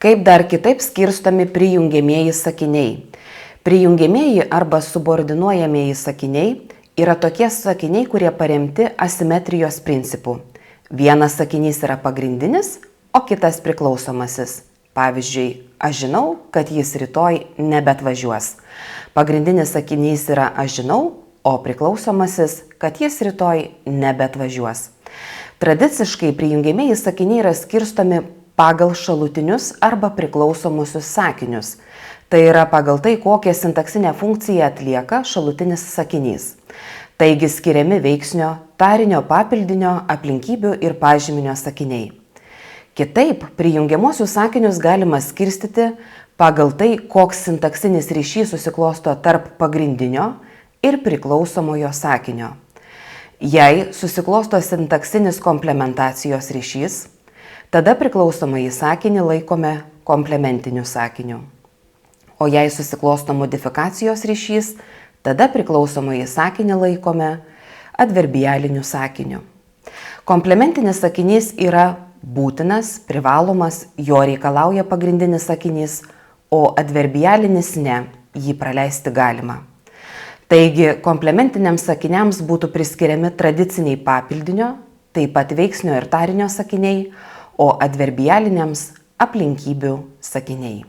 Kaip dar kitaip skirstomi prijungiamieji sakiniai? Prijungiamieji arba subordinuojamieji sakiniai yra tokie sakiniai, kurie paremti asimetrijos principu. Vienas sakinys yra pagrindinis, o kitas priklausomasis. Pavyzdžiui, aš žinau, kad jis rytoj nebetvažiuos. Pagrindinis sakinys yra aš žinau, o priklausomasis, kad jis rytoj nebetvažiuos. Tradiciškai prijungiamieji sakiniai yra skirstomi pagal šalutinius arba priklausomusius sakinius. Tai yra pagal tai, kokią sintaksinę funkciją atlieka šalutinis sakinys. Taigi skiriami veiksnio, tarinio papildinio, aplinkybių ir pažyminio sakiniai. Kitaip, prijungiamuosius sakinius galima skirstyti pagal tai, koks sintaksinis ryšys susiklosto tarp pagrindinio ir priklausomojo sakinio. Jei susiklosto sintaksinis komplementacijos ryšys, tada priklausomąjį sakinį laikome komplementiniu sakiniu. O jei susiklosto modifikacijos ryšys, tada priklausomąjį sakinį laikome adverbialiniu sakiniu. Komplementinis sakinys yra būtinas, privalomas, jo reikalauja pagrindinis sakinys, o adverbialinis ne, jį praleisti galima. Taigi, komplementiniams sakiniams būtų priskiriami tradiciniai papildinio, taip pat veiksnio ir tarinio sakiniai, o adverbialiniams aplinkybių sakiniai.